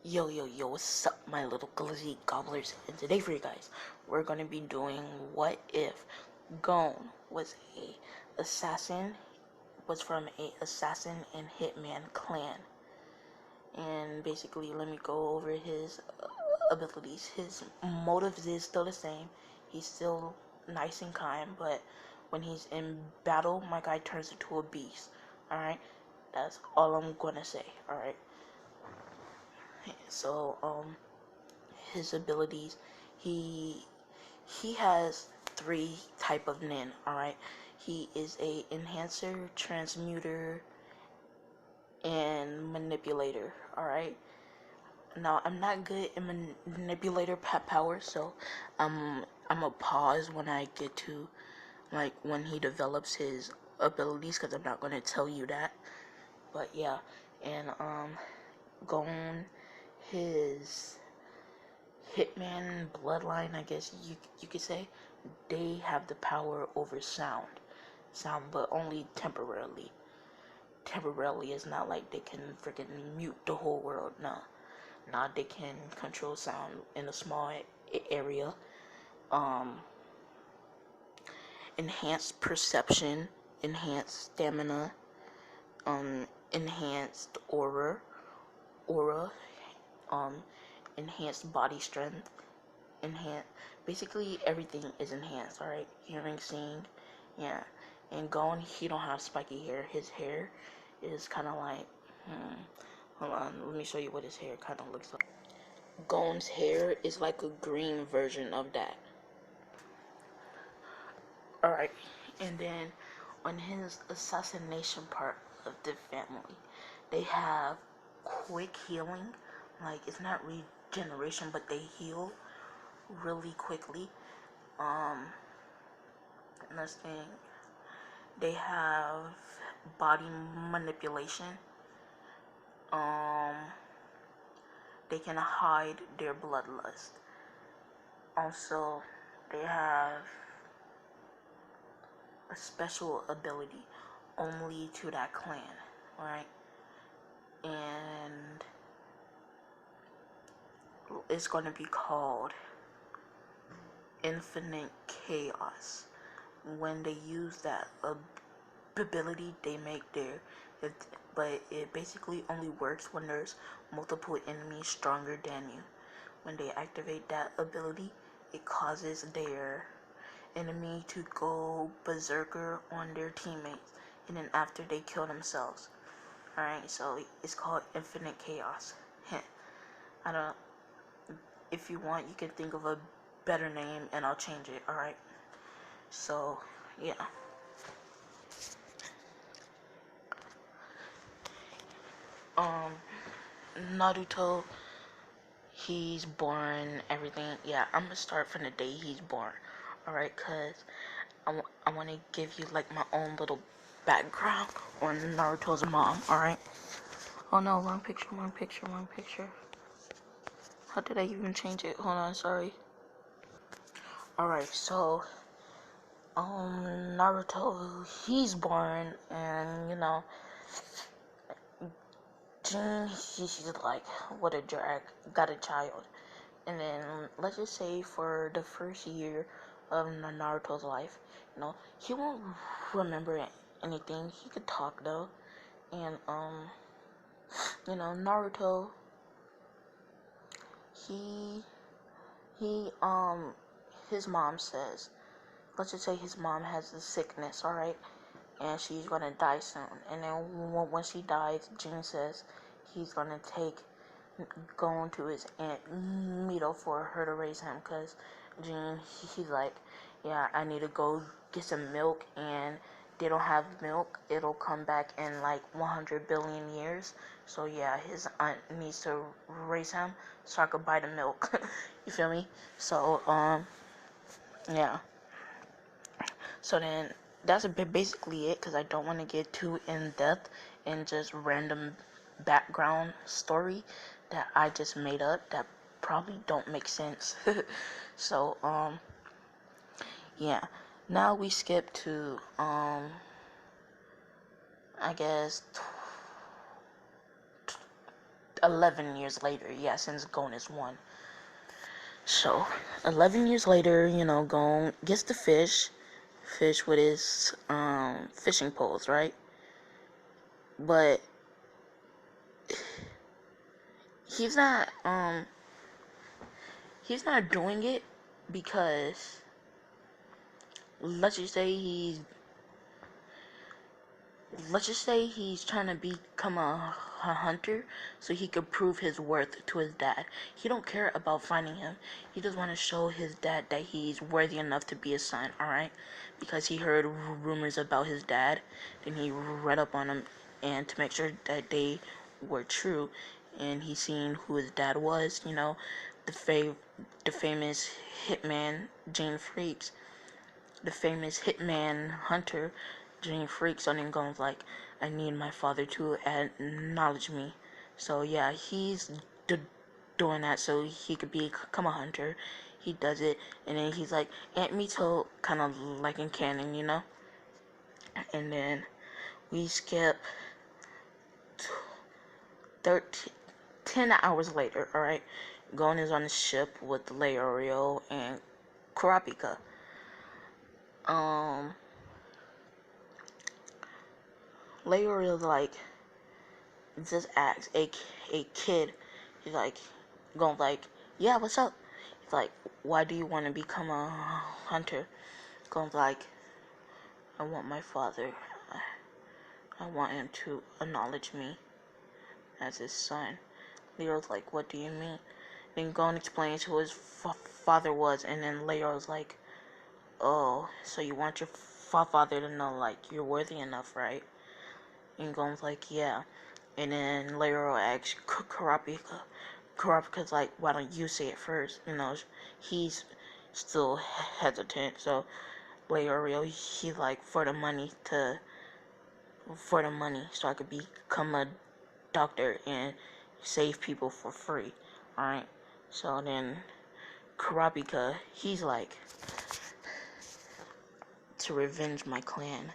Yo, what's up, my little glizzy gobblers? And today for you guys, we're gonna be doing what if Gon was from a assassin and hitman clan. And basically, let me go over his abilities. His motives is still the same. He's still nice and kind, but when he's in battle, my guy turns into a beast. Alright? That's all I'm gonna say, alright? So, his abilities, he has three type of nin. All right, he is a enhancer, transmuter, and manipulator. All right, now I'm not good in manipulator power, so I'm gonna pause when I get to like when he develops his abilities, because I'm not gonna tell you that. But yeah, and Gon, his hitman bloodline, I guess you could say, they have the power over sound, but only temporarily. Temporarily is not like they can freaking mute the whole world. Nah, they can control sound in a small area. Um, enhanced perception, enhanced stamina, enhanced aura, um, enhanced body strength, enhanced. Basically, everything is enhanced. All right, hearing, seeing, yeah. And Gon, he don't have spiky hair. His hair is kind of like, hold on, let me show you what his hair kind of looks like. Gon's hair is like a green version of that. All right, and then on his assassination part of the family, they have quick healing. Like, it's not regeneration, but they heal really quickly. Let's think. They have body manipulation. They can hide their bloodlust. Also, they have a special ability only to that clan, right? And it's going to be called Infinite Chaos. When they use that ability, they make but it basically only works when there's multiple enemies stronger than you. When they activate that ability, it causes their enemy to go berserker on their teammates, and then after they kill themselves. Alright, so it's called Infinite Chaos. I don't. If you want, you can think of a better name, and I'll change it. Alright. So yeah. Naruto, he's born, everything. Yeah, I'm gonna start from the day he's born. Alright, cause I want to give you like my own little background on Naruto's mom. Alright. Oh no, wrong picture. How did I even change it? Hold on, sorry. Alright, so Naruto, he's born, and Jin, she's like, what a drag, got a child. And then let's just say for the first year of Naruto's life, he won't remember anything. He could talk though. And Naruto, he his mom says, let's just say his mom has a sickness, alright? And she's gonna die soon. And then when she dies, Jin says he's gonna go to his aunt Mito for her to raise him, because Jin, he's like, yeah, I need to go get some milk, and they don't have milk. It'll come back in like 100 billion years. So yeah, his aunt needs to raise him so I could buy the milk. You feel me? So yeah. So then that's basically it, because I don't want to get too in depth and just random background story that I just made up that probably don't make sense. So yeah, now we skip to I guess 11 years later, yeah, since Gon is 1. So, 11 years later, Gon gets the fish with his fishing poles, right? But he's not doing it because let's just say he's trying to become a hunter so he could prove his worth to his dad. He don't care about finding him. He just want to show his dad that he's worthy enough to be his son, alright? Because he heard rumors about his dad, then he read up on them, and to make sure that they were true, and he seen who his dad was, the famous hitman Jane Freaks, the famous hitman hunter Jane Freaks, on him going like, I need my father to acknowledge me. So yeah, he's doing that so he could become a hunter. He does it, and then he's like, Aunt Mito, kind of like in canon, And then we skip 10 hours later, alright? Gon is on the ship with Leorio and Kurapika. Leorio's like, just asks a kid, he's like, Gon's like, yeah, what's up? He's like, why do you want to become a hunter? Gon's like, I want my father. I want him to acknowledge me as his son. Leo's like, what do you mean? Then Gon explains who his father was, and then Leo's like, oh, so you want your father to know, like, you're worthy enough, right? And Gon's like, yeah. And then Leo asks Kurapika. Kurapika's like, why don't you say it first? He's still hesitant. So Leo, he's like, for the money, so I could become a doctor and save people for free. Alright? So then Kurapika, he's like, to avenge my clan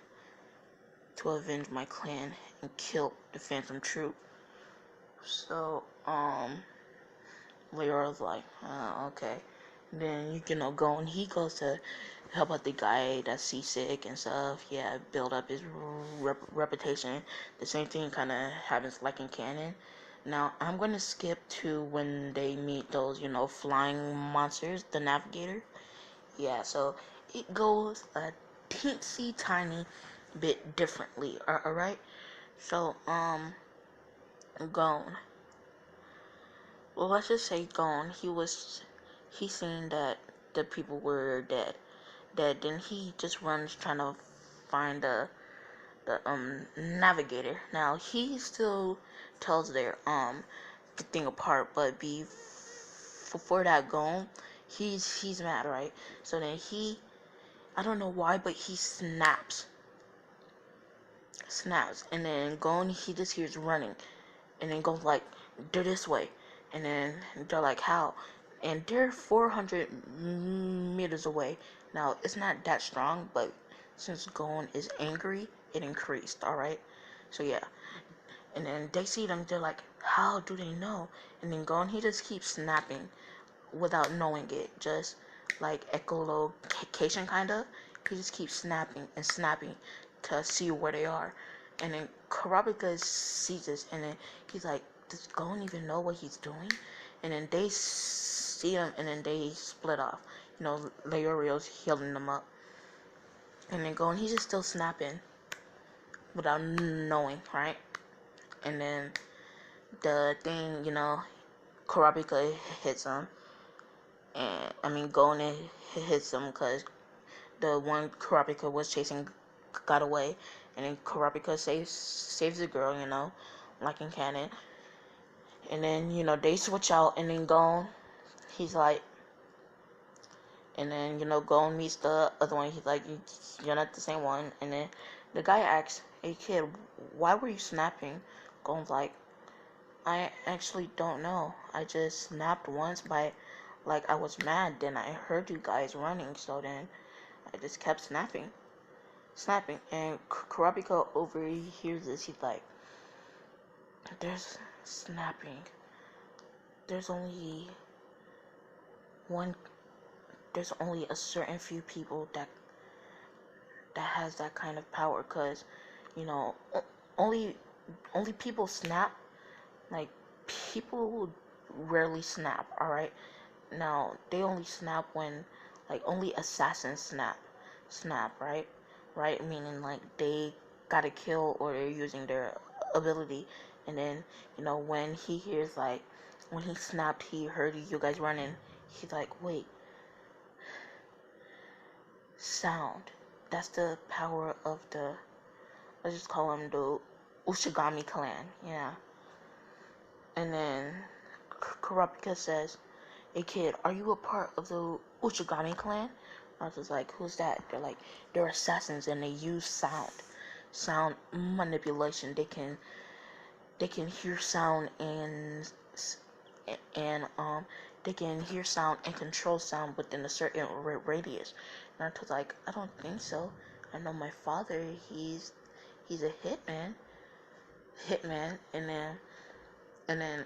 and kill the Phantom Troop. So, Leo's like, okay. Then, Gon, he goes to help out the guy that's seasick and stuff. Yeah, build up his reputation. The same thing kind of happens like in canon. Now, I'm going to skip to when they meet those, flying monsters, the Navigator. Yeah, so it goes a teensy tiny bit differently, alright? So, Gon. Well, let's just say Gon, he seen that the people were dead. Then he just runs trying to find the navigator. Now, he still tells their, the thing apart, but before that Gon, he's mad, right? So then I don't know why, but he snaps, and then Gon, he just hears running, and then Gon's like, they're this way, and then they're like, how? And they're 400 meters away. Now, it's not that strong, but since Gon is angry, it increased, alright? So yeah, and then they see them, they're like, how do they know? And then Gon, he just keeps snapping without knowing it, just like echolocation kinda. He just keeps snapping and snapping to see where they are. And then Kurapika sees this, and then he's like, does Gon even know what he's doing? And then they see him, and then they split off. Leorio's healing them up. And then Gon, he's just still snapping without knowing, right? And then the thing, Kurapika hits him. And, Gon hits him because the one Kurapika was chasing got away. And then Kurapika saves the girl, like in canon. And then, they switch out, and then Gon, he's like, and then, Gon meets the other one, he's like, you're not the same one. And then the guy asks, hey kid, why were you snapping? Gon's like, I actually don't know. I just snapped once by, like, I was mad, then I heard you guys running, so then I just kept snapping. And Kurapika overhears this, he's like, there's snapping there's only one. There's only a certain few people that has that kind of power, cause you know only people snap. Like, people rarely snap. All right, now they only snap when, like, only assassins snap, right? Meaning, like, they gotta kill or they're using their ability, and then when he hears, like, when he snapped, he heard you guys running. He's like, wait, sound. That's the power of the, let's just call him the Ushigami clan. Yeah. And then Kurapika says, hey kid, are you a part of the Ushigami clan? I was like, who's that? They're like, they're assassins and they use sound manipulation. They can hear sound and they can hear sound and control sound within a certain radius. And I was like, I don't think so. I know my father, he's a hitman. And then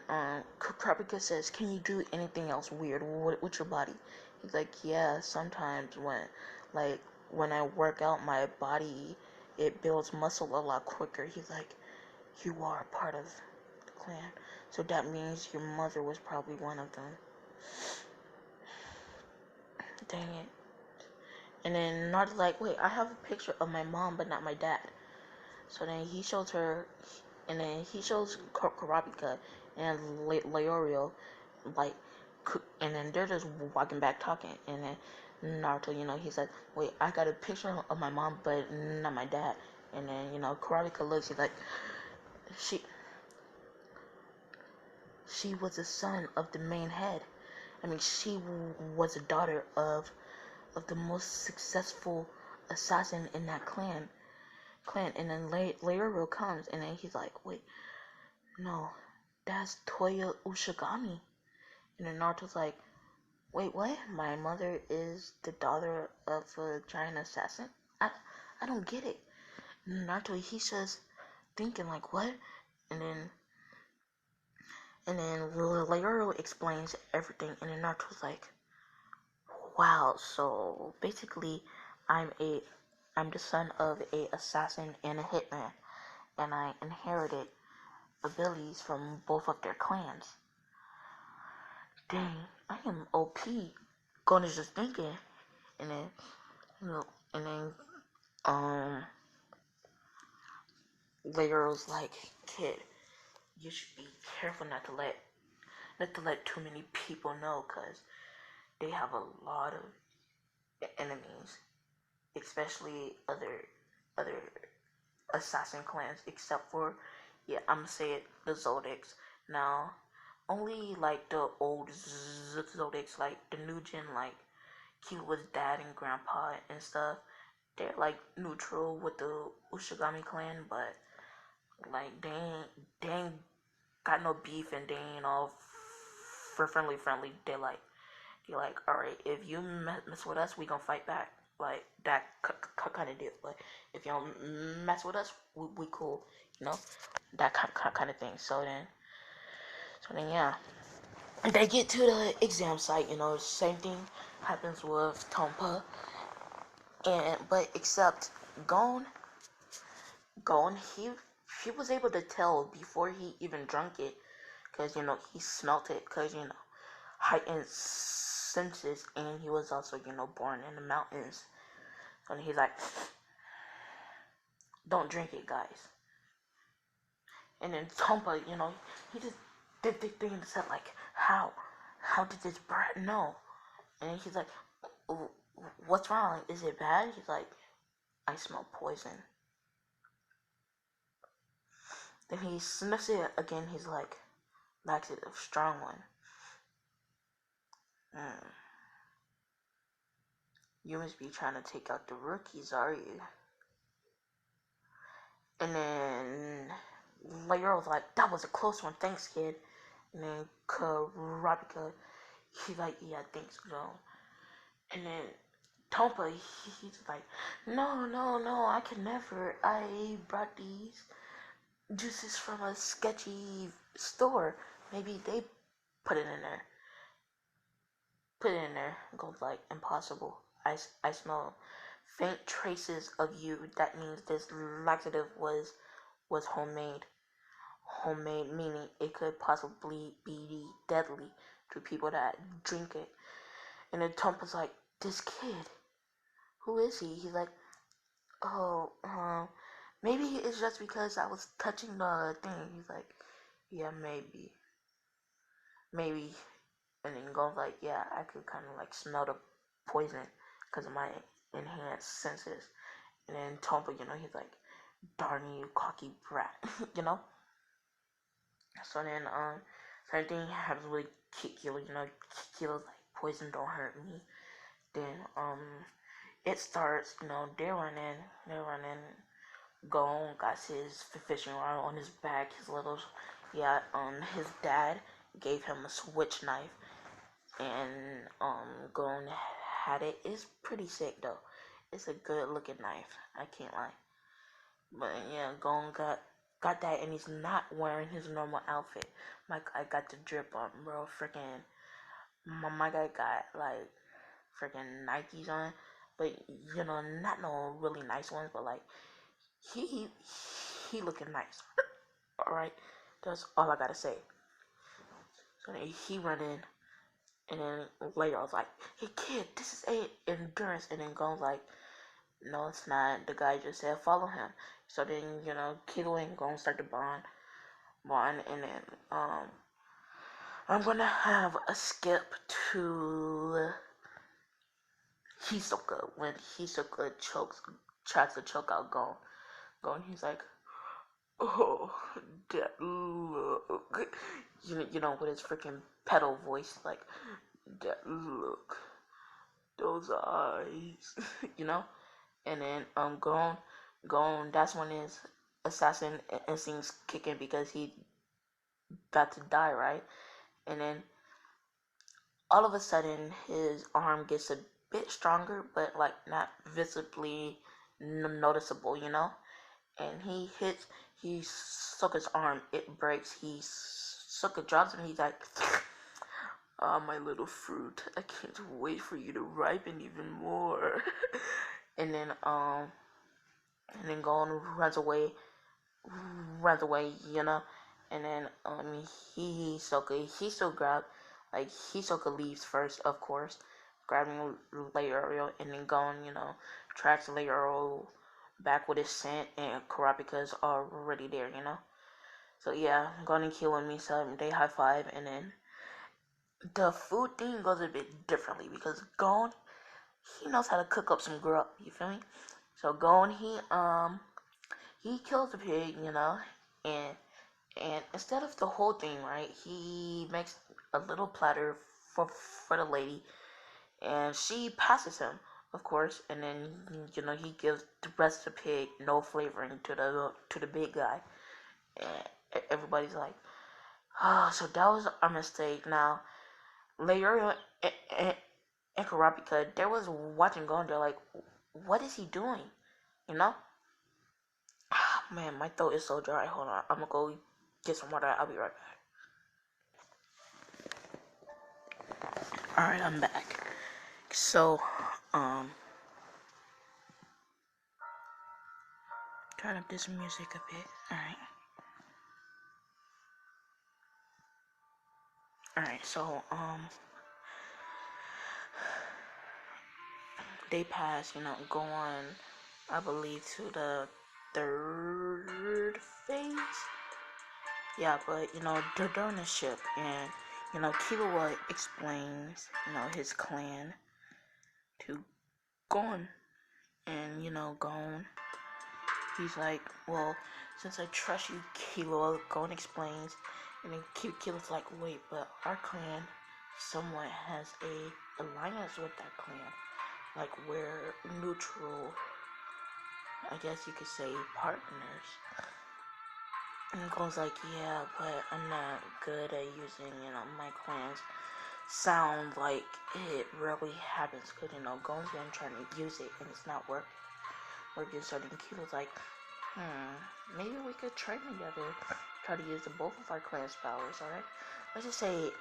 Kurapika says, can you do anything else weird with your body? He's like, yeah, sometimes when I work out, my body, it builds muscle a lot quicker. He's like, you are a part of the clan, so that means your mother was probably one of them. Dang it. And then Naruto's like, wait, I have a picture of my mom but not my dad. So then he shows her, and then he shows Kurapika and Leorio, like, and then they're just walking back talking, and then Naruto, he's like, wait, I got a picture of my mom but not my dad. And then Kurapika looks, he's like, she was the son of the main head. I mean, she was a daughter of the most successful assassin in that clan. And then Leorio comes, and then he's like, wait, no, that's Toya Ushigami. And then Naruto's like, wait, what? My mother is the daughter of a giant assassin? I don't get it. And Naruto, he's just thinking like, what? And then Leorio explains everything, and then Naruto's like, wow, so basically I'm the son of a assassin and a hitman, and I inherited abilities from both of their clans. Dang, I am OP. Gon is just thinking, and then Leorio's like, kid, you should be careful not to let too many people know, cause they have a lot of enemies, especially other assassin clans, except for, yeah, I'm gonna say it, the Zodiacs. Now, only like the old Zodiacs, like the new gen, like Kiwa's dad and grandpa and stuff, they're like neutral with the Ushigami clan, but like they ain't got no beef, and they ain't all for friendly. They're like, all right, if you mess with us, we gonna fight back, like that kind of deal. But if you don't mess with us, we cool, that kind of thing. So then yeah, they get to the exam site. Same thing happens with Tompa, but except Gon, he was able to tell before he even drank it, because he smelt it, because heightened senses, and he was also born in the mountains. And he's like, don't drink it, guys. And then Tompa, he just did thing and said like, how did this brat know? And he's like, what's wrong? Is it bad? He's like, I smell poison. Then he sniffs it again. He's like, laxative, strong one. You must be trying to take out the rookies, are you? And then Leo's like, that was a close one, thanks, kid. And then Kurapika, he's like, yeah, thanks, so. And then Tompa, he's like, no, I can never. I brought these juices from a sketchy store. Maybe they put it in there. Put it in there. Goes like, impossible. I smell faint traces of you. That means this laxative was homemade. Homemade meaning it could possibly be deadly to people that drink it. And then Trump was like, this kid, who is he? He's like, oh, maybe it's just because I was touching the thing. He's like, yeah, maybe. And then goes like, yeah, I could kind of like smell the poison because of my enhanced senses. And then Tompa, he's like, darn you, cocky brat, you know. So then, same thing happens with Kilo. Kilo's like, poison don't hurt me. Then, it starts. They're running. Gon got his fishing rod on his back. His little, yeah. His dad gave him a switch knife, and Gon had it. It's pretty sick though. It's a good looking knife. I can't lie. But yeah, Gon got that, and he's not wearing his normal outfit. My guy got the drip on, bro. Freaking, my guy got like freaking Nikes on, but not no really nice ones, but like he he looking nice. All right, that's all I gotta say. So then he run in, and then later I was like, "Hey kid, this is a endurance," and then Gon's like, "No, it's not." The guy just said, "Follow him." So then Kilo and Gon start to bond, and then I'm gonna have a skip to Hisoka when Hisoka tries to choke out Gon. He's like, oh, that look. With his freaking pedal voice, like, that look, those eyes, you know? And then, Gon, that's when his assassin instincts kick in because he about to die, right? And then, all of a sudden, his arm gets a bit stronger, but, like, not visibly noticeable, And he Sokka's arm, it breaks. Sokka drops him, he's like, ah, my little fruit, I can't wait for you to ripen even more. and then, Gon runs away, and then, he still grab, like, Hisoka leaves first, of course, grabbing Leorio, and then Gon, tracks Leorio back with his scent, and Kurapika's already there, So yeah, Gon and Kilo and Misa, they high five, and then the food thing goes a bit differently because Gon, he knows how to cook up some grub. You feel me? So Gon, he kills the pig, and instead of the whole thing, right, he makes a little platter for the lady, and she passes him, of course, and then he gives the rest of the pig no flavoring to the big guy, and everybody's like, oh, so that was our mistake. Now, Leorio and Kurapika, they was watching Gon, they're like, what is he doing? You know? Man, my throat is so dry. Hold on, I'm gonna go get some water. I'll be right back. Alright, I'm back. So, turn up this music a bit. Alright, so, they pass, go on, I believe, to the third phase. Yeah, but, they're during the ship, and, Killua explains, his clan to Gon, and, Gon, he's like, well, since I trust you, Killua, Gon explains, and then Killua's like, wait, but our clan somewhat has a alliance with that clan, like, we're neutral, I guess you could say, partners. And Gon's like, yeah, but I'm not good at using, my clan's sound like it really happens. Because, Gon's been trying to use it and it's not working. So then Kilo's like, maybe we could train together. try to use both of our clan's powers, alright? Let's just say,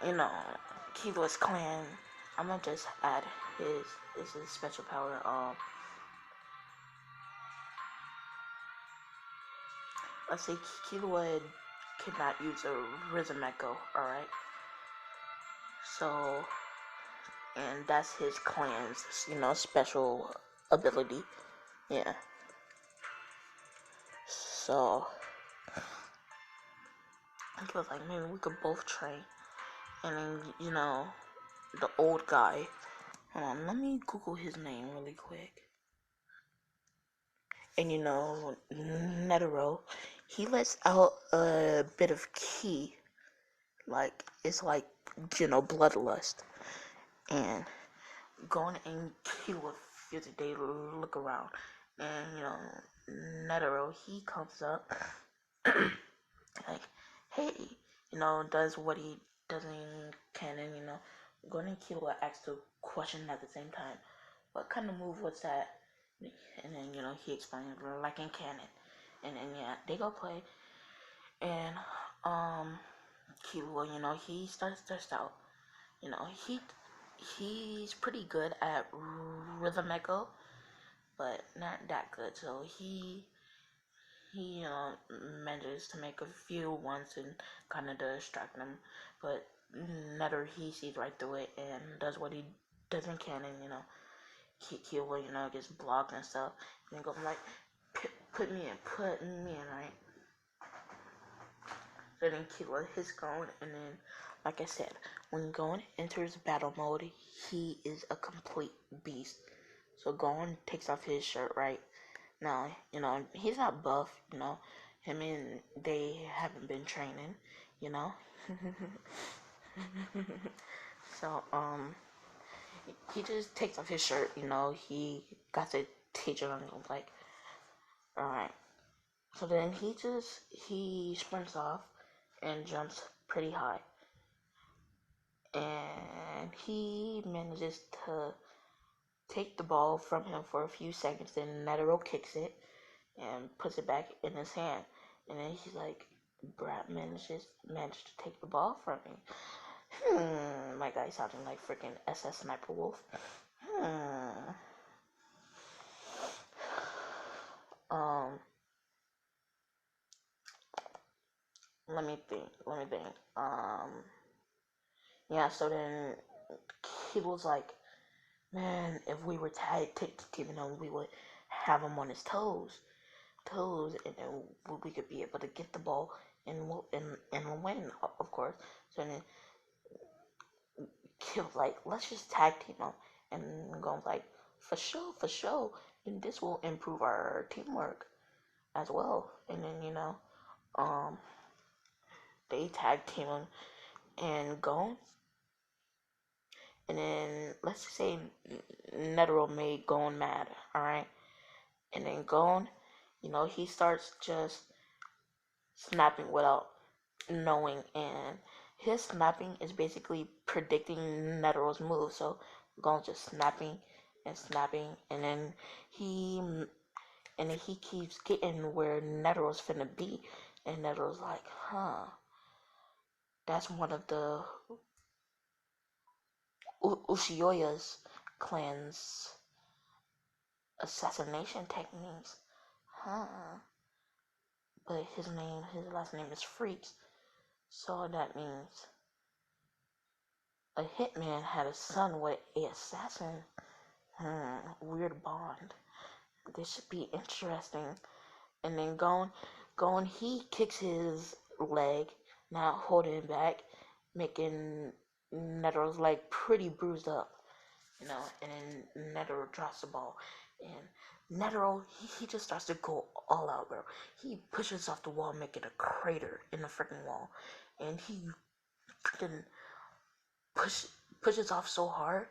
you know, Kilo's clan, I'm gonna just add his special power, let's say Killua cannot use a Rhythm Echo, alright? So, and that's his clan's, special ability, yeah. So, I feel like maybe we could both train, and then, the old guy, hold on, let me Google his name really quick. And Netero, he lets out a bit of ki, like it's like bloodlust, and going and kill a few they look around, and Netero, he comes up like, hey, does what he does in canon, going and kill asks the question at the same time, what kind of move was that? And then he explained like in canon, and then yeah, they go play, and Killua, he starts out, he's pretty good at Rhythm Echo, but not that good. So he manages to make a few once and kind of distract them, but Netter, he sees right through it and does what he does in canon, Killua, gets blocked and stuff, and then goes like, put me in, right? So then Killua hits Gon, and then, like I said, when Gon enters battle mode, he is a complete beast. So Gon takes off his shirt, right? Now, he's not buff, him and they haven't been training, So, he just takes off his shirt, he got to teach him, like, alright. So then he sprints off and jumps pretty high. And he manages to take the ball from him for a few seconds, then Netero kicks it and puts it back in his hand. And then he's like, Brad managed to take the ball from me. My guy sounding like freaking SS Sniper Wolf. Let me think. Yeah, so then he was like, man, if we were tag teaming him, we would have him on his toes, and then we could be able to get the ball and win, of course. So then he was like, let's just tag team him, and go like, for sure, and this will improve our teamwork as well. And then they tag team him and go. And then let's just say Netero made Gon mad, alright? And then Gon, he starts just snapping without knowing, and his snapping is basically predicting Netero's move. So Gon's just snapping, and then he keeps getting where Netero's finna be, and Netero's like, that's one of the Uchiha's clan's assassination techniques, but his last name is Freaks, so that means a hitman had a son with a assassin. Weird bond. This should be interesting. And then Gon, he kicks his leg, not holding it back, making Netero's leg pretty bruised up, and then Netero drops the ball, and Netero, he just starts to go all out, bro. He pushes off the wall, making a crater in the freaking wall, and he freaking pushes off so hard,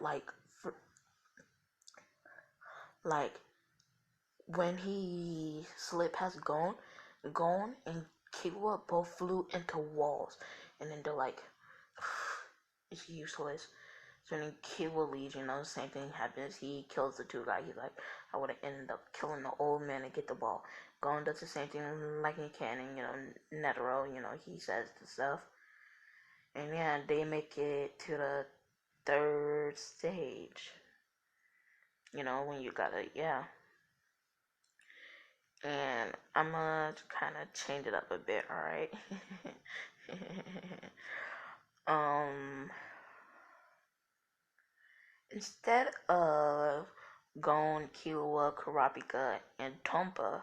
like when he slid past Gon and Killua both flew into walls, and then they're like, it's useless. So then Killua leaves, the same thing happens. He kills the two guys. He's like, I would have ended up killing the old man to get the ball. Gon does the same thing like in canon, Netero, he says the stuff. And yeah, they make it to the third stage. When you gotta, yeah. And I'm gonna kind of change it up a bit, alright? Instead of Gon, Killua, Kurapika, and Tompa,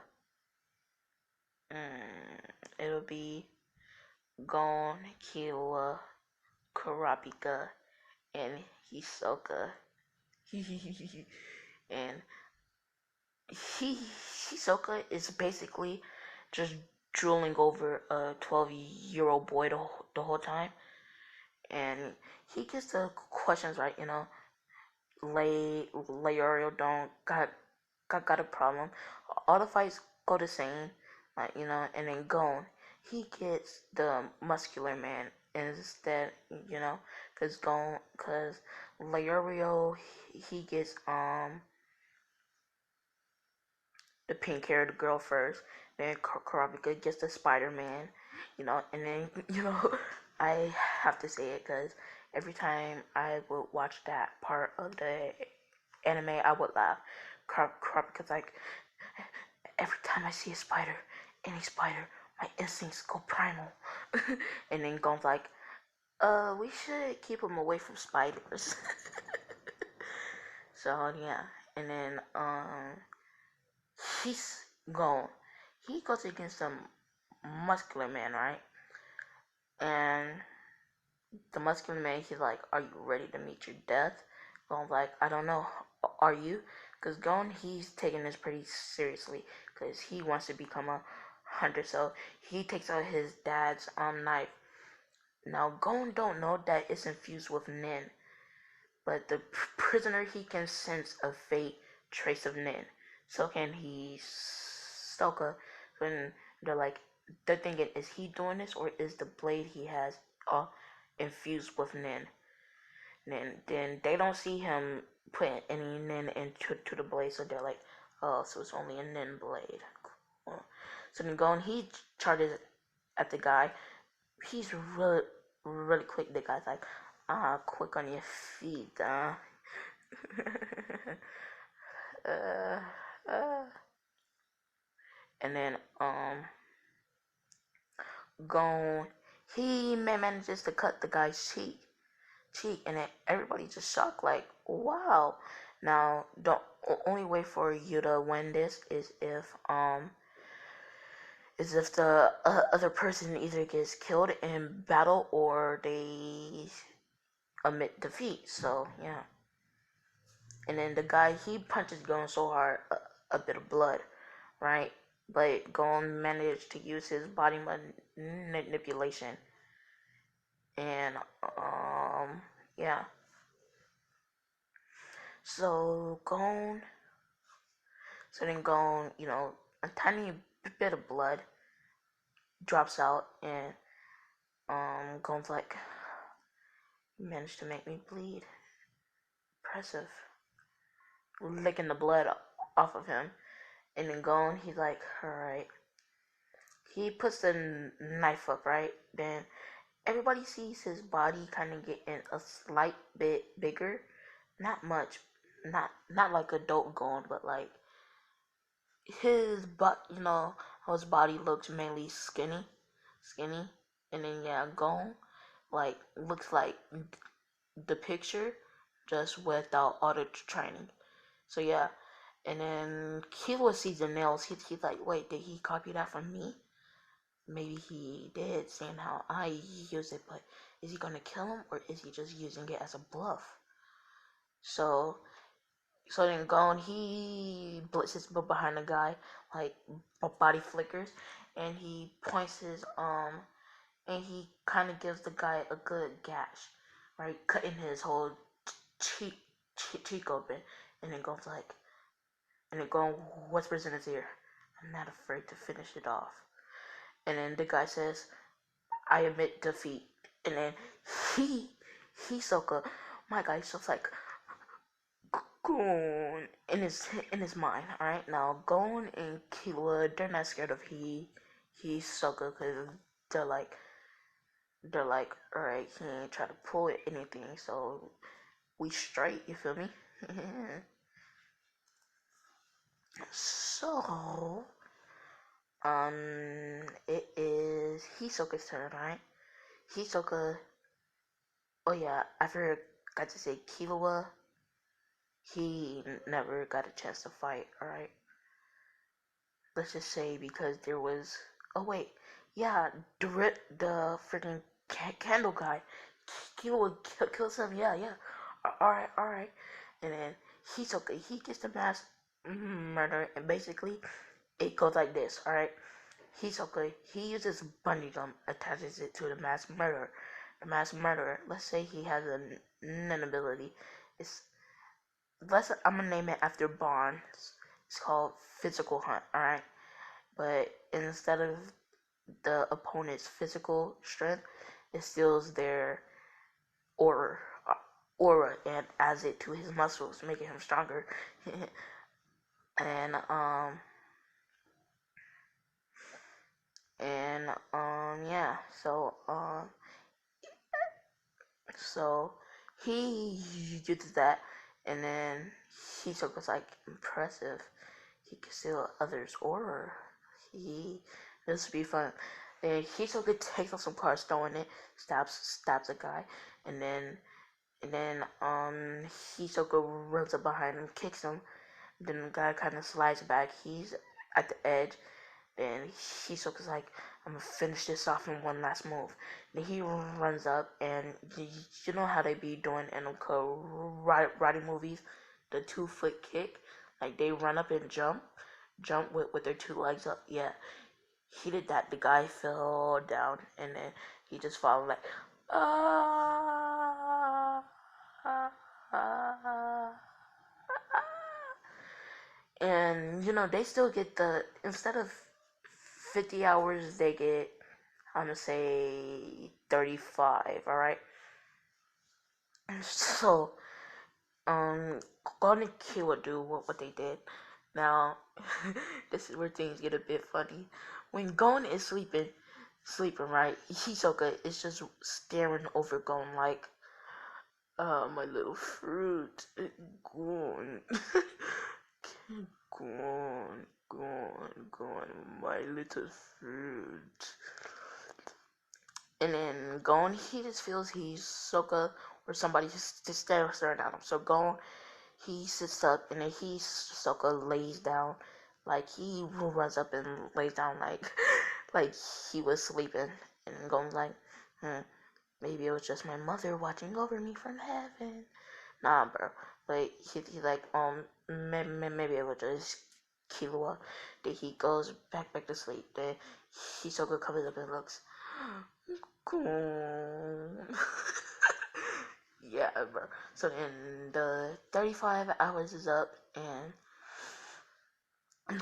it'll be Gon, Killua, Kurapika, and Hisoka. And Hisoka is basically just drooling over a 12-year-old boy the whole time. And he gets the questions right, Leorio don't got a problem. All the fights go the same, like, and then Gon, he gets the muscular man instead, cause Leorio, he gets the pink haired girl first, then Kurapika gets the Spider-Man, and then I have to say it because every time I would watch that part of the anime, I would laugh. Kurapika's like, every time I see a spider, any spider, my instincts go primal. And then Gon's like, we should keep him away from spiders. So yeah, and then he's gone. He goes against some muscular man, right? And the muscular man, he's like, are you ready to meet your death? Gon's like, I don't know. Are you? Because Gon, he's taking this pretty seriously because he wants to become a hunter. So he takes out his dad's knife. Now Gon don't know that it's infused with Nin, but the prisoner, he can sense a faint trace of Nin. So can he Soka. When they're thinking, is he doing this or is the blade he has infused with Nin? Then they don't see him putting any Nin into the blade, so they're like, oh, so it's only a Nin blade. Cool. So then Gon, he charges at the guy. He's really, really quick. The guy's like, quick on your feet, uh, and then Gon, he manages to cut the guy's cheek, and then everybody just shocked, like, wow. Now the only way for you to win this is if the other person either gets killed in battle or they admit defeat. So yeah, and then the guy, he punches Gon so hard, a bit of blood, right? But Gon managed to use his body manipulation, and yeah. So then Gon, a tiny bit of blood drops out, and Gon's like, you managed to make me bleed. Impressive. Licking the blood off of him, and then Gon, he's like, all right. He puts the knife up, right? Then everybody sees his body kind of getting a slight bit bigger, not much, not like adult Gon, but like his how his body looks mainly skinny, and then yeah, Gon like looks like the picture, just without all the training. So yeah, and then Killua sees the nails. He's like, wait, did he copy that from me? Maybe he did, seeing how I use it, but is he gonna kill him or is he just using it as a bluff? So then Gon, he blitzes behind the guy, like body flickers, and he points his and he kind of gives the guy a good gash, right, cutting his whole cheek open, and then Gon's like, and then Gon whispers in his ear, I'm not afraid to finish it off. And then the guy says, I admit defeat. And then Hisoka, my guy's just like, Gon in his mind. All right, now Gon and Killua, they're not scared of Hisoka because they're like all right, he ain't try to pull anything, so we straight. You feel me? So it is Hisoka's turn, right? Hisoka. Oh yeah, I forgot to say Killua. He never got a chance to fight. All right. Let's just say because there was. Oh wait, yeah, the freaking candle guy. Killua kills him. Yeah, yeah. All right, all right. And then Hisoka, he gets the mass murder, and basically it goes like this. All right. Hisoka, he uses bungee jump, attaches it to the mass murderer. The mass murderer, let's say he has an ability. It's I'm gonna name it after Bond. It's called Physical Hunt. All right, but instead of the opponent's physical strength, it steals their aura, and adds it to his muscles, making him stronger. and yeah. So he uses that, and then Hisoka was like impressive. He could steal others' aura. This would be fun. Then Hisoka takes off some cards, throwing it, stabs a guy, and then Hisoka runs up behind him, kicks him. Then the guy kind of slides back. He's at the edge. Then Hisoka's like, I'm gonna finish this off in one last move. Then he runs up, and you know how they be doing in them karate movies, the 2-foot kick. Like they run up and jump with their 2 legs up. Yeah, he did that. The guy fell down, and then he just followed like, ah, ah, ah. And they still get instead of 50 hours, they get, I'm gonna say 35. All right. So Gon and Killua do what they did. Now this is where things get a bit funny. When Gon is sleeping, right, Hisoka is just staring over Gon like, my little fruit, Gon. Gone, my little fruit. And then Gon, he just feels he's Hisoka or somebody just staring at him. So Gon, he sits up, and then Hisoka lays down, like he runs up and lays down like like he was sleeping. And Gon's like, maybe it was just my mother watching over me from heaven. Nah, bro. Like he like maybe it was just Killua. Then he goes back to sleep. Then Hisoka covers up and looks. Yeah, bro. So then the 35 hours is up, and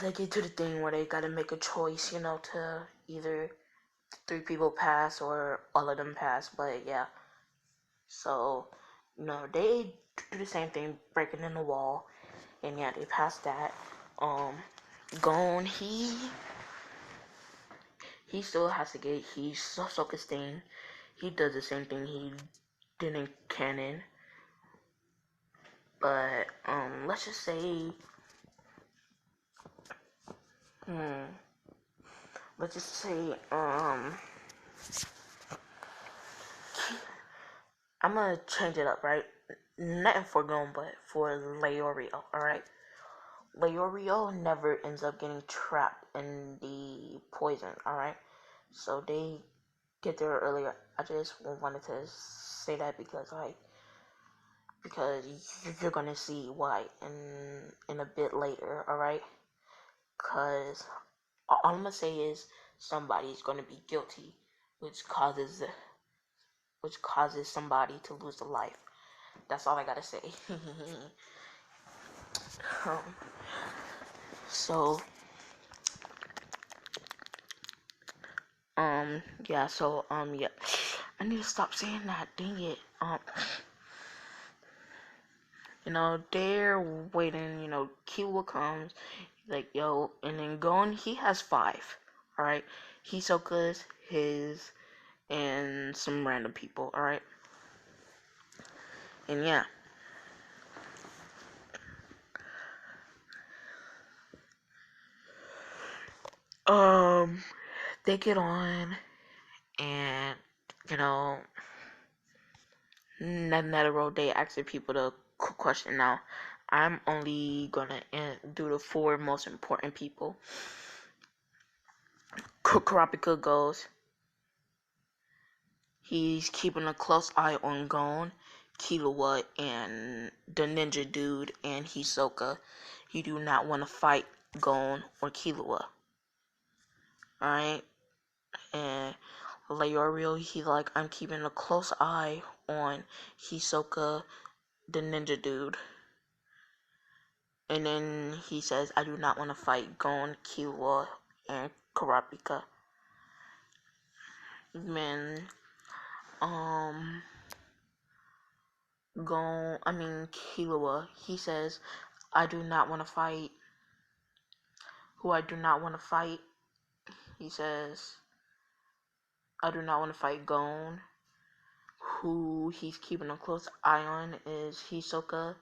they get to the thing where they gotta make a choice, to either 3 people pass or all of them pass. But yeah, so they do the same thing, breaking in the wall, and yeah, they pass that. Gon, he still has to get Hisoka's thing. He does the same thing he did in canon. But let's just say let's just say I'm gonna change it up, right? Not for Gon, but for Leorio, alright? Leorio never ends up getting trapped in the poison, alright? So they get there earlier. I just wanted to say that because you're gonna see why in a bit later, alright? Because all I'm gonna say is somebody's gonna be guilty, which causes somebody to lose a life. That's all I gotta say. um, so yeah, yeah, I need to stop saying that. Dang it. They're waiting. Killua comes, like, yo, and then Gon, he has 5. Alright? Hisoka's, his, and some random people. Alright? And yeah. They get on, and, Netero, they asking people the question now. I'm only gonna do the 4 most important people. Kurapika goes. He's keeping a close eye on Gon, Killua, and the ninja dude, and Hisoka. He do not want to fight Gon or Killua. Alright? And Leorio, he's like, I'm keeping a close eye on Hisoka, the ninja dude. And then he says, I do not want to fight Gon, Killua, and Kurapika. Man, Killua, he says, I do not want to fight. Who I do not want to fight. He says, I do not want to fight Gon. Who he's keeping a close eye on is Hisoka,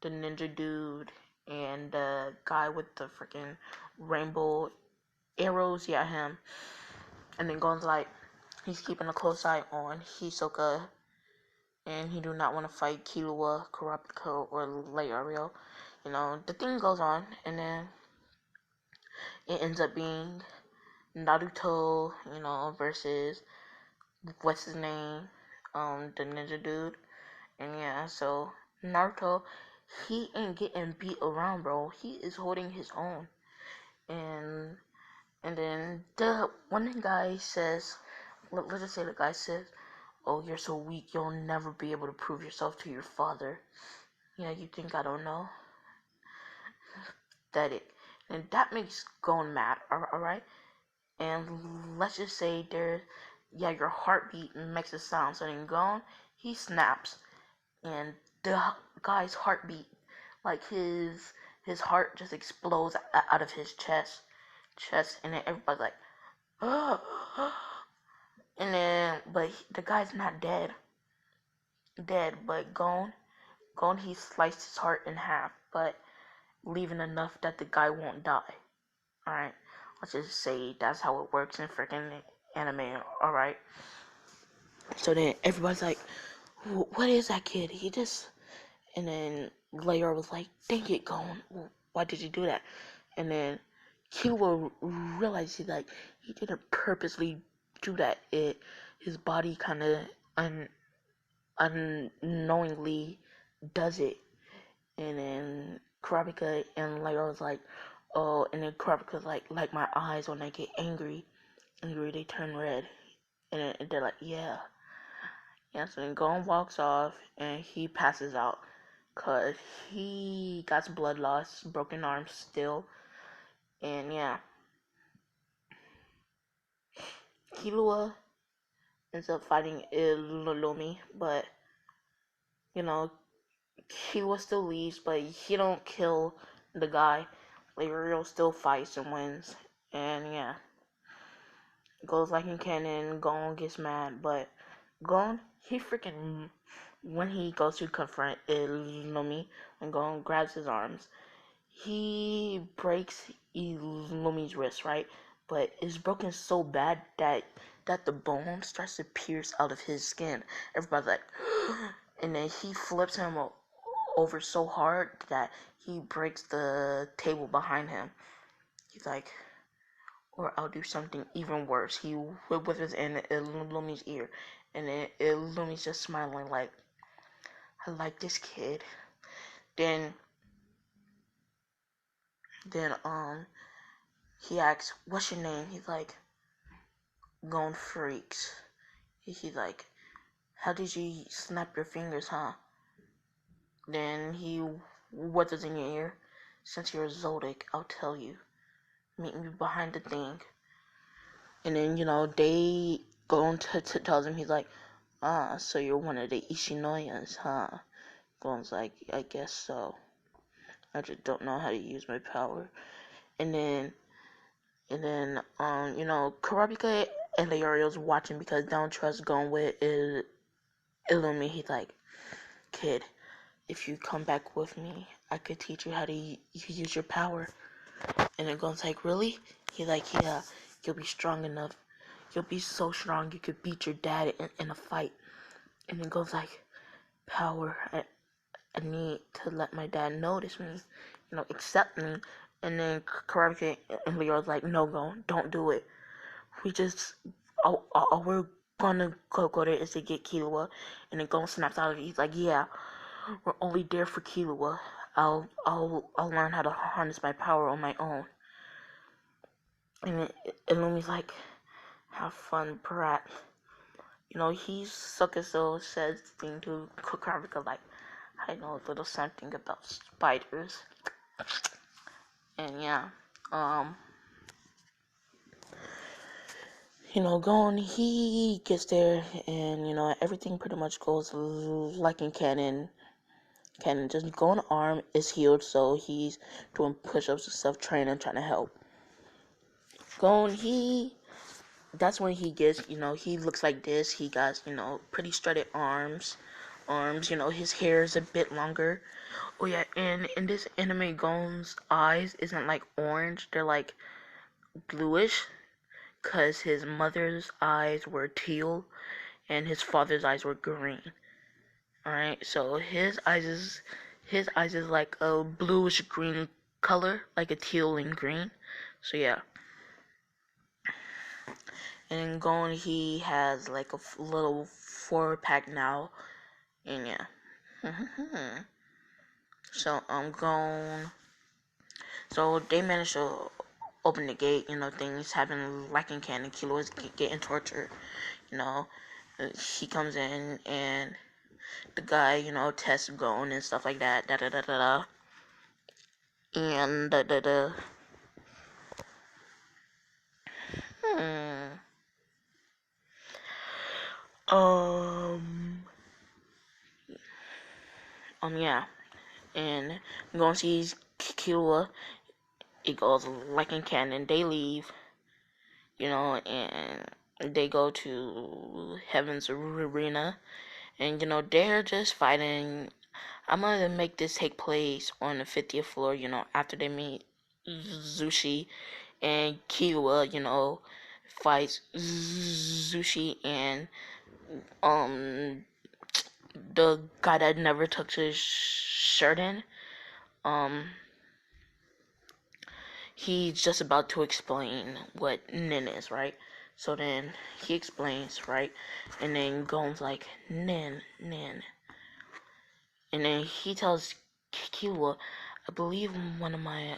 the ninja dude, and the guy with the freaking rainbow arrows. Yeah, him. And then Gon's like, he's keeping a close eye on Hisoka, and he do not want to fight Killua, Kurapika, or Leorio. The thing goes on, and then it ends up being Naruto, versus what's his name, the ninja dude. And yeah, so Naruto, he ain't getting beat around, bro. He is holding his own. And then one guy says, let's just say the guy says, oh, you're so weak, you'll never be able to prove yourself to your father. Yeah, you think I don't know? And that makes Gon mad, alright? And let's just say your heartbeat makes a sound. So then Gon, he snaps, and the guy's heartbeat, like his heart just explodes out of his chest, and then everybody's like, oh. And then, but the guy's not dead, but Gon, he sliced his heart in half, but leaving enough that the guy won't die. Alright, let's just say that's how it works in freaking anime. Alright, so then everybody's like, what is that kid? And then Leia was like, dang it, Gon, why did you do that? And then Killua realized he didn't purposely do that. His body kind of unknowingly does it. And then Kurapika and Leia was like, oh, and then Kurapika's like my eyes when I get angry, they turn red. And they're like, yeah. So then Gon walks off and he passes out. Cause he got blood loss, broken arms still. And yeah. Killua ends up fighting Ilulumi, but Killua still leaves, but he don't kill the guy. Leorio still fights and wins. And yeah. Goes like in canon, Gon gets mad, but Gon, he freaking, when he goes to confront Illumi, and Gon grabs his arms, he breaks Illumi's wrist, right? But it's broken so bad that the bone starts to pierce out of his skin. Everybody's like, and then he flips him over so hard that he breaks the table behind him. He's like, or I'll do something even worse. He whispers in Illumi's ear, and then Illumi's just smiling like, I like this kid. Then he asks, what's your name? He's like, Gon Freaks. He's like, how did you snap your fingers, huh? Then he whispers in your ear, since you're a Zodiac, I'll tell you. Meet me behind the thing. And then, they go on to tells him, he's like, so you're one of the Ishinoyas, huh? Gon's like, I guess so. I just don't know how to use my power. And then, Kurapika and Leorio's watching because they don't trust Gon with Illumi. He's like, kid, if you come back with me, I could teach you how to use your power. And then Gon's like, really? He's like, yeah, you'll be strong enough. You'll be so strong you could beat your dad in a fight. And then Gon's like, power, I need to let my dad notice me, accept me. And then Karate and Leo's like, no, Gon, don't do it. We just, all we're gonna go there is to get Killua. And then Gon snaps out of it. He's like, yeah, we're only there for Killua. I'll learn how to harness my power on my own. And Illumi's like, have fun, brat. He's so says thing to Kurapika like, I know a little something about spiders. And yeah, Gon, he gets there, and everything pretty much goes like in canon. Just Gon's arm is healed, so he's doing push-ups and stuff, training, trying to help. Gon, that's when he gets, he looks like this. He got, pretty strutted arms, his hair is a bit longer. Oh yeah, and in this anime, Gon's eyes isn't like orange, they're like bluish, cause his mother's eyes were teal, and his father's eyes were green. Alright, so his eyes is like a bluish green color, like a teal and green. So yeah. And Gon, he has like a little 4-pack now, and yeah. So Gon. So they managed to open the gate. Things happen like in canon. Killua is getting tortured. He comes in and the guy, tests Gon and stuff like that. And yeah. And Gon sees Killua. It goes like in canon. They leave, and they go to Heaven's Arena, and they're just fighting. I'm gonna make this take place on the 50th floor, after they meet Zushi, and Killua, fights Zushi and the guy that never took his shirt in. He's just about to explain what Nin is, right? So then he explains, right? And then Gon's like, Nin. And then he tells Killua, I believe one of my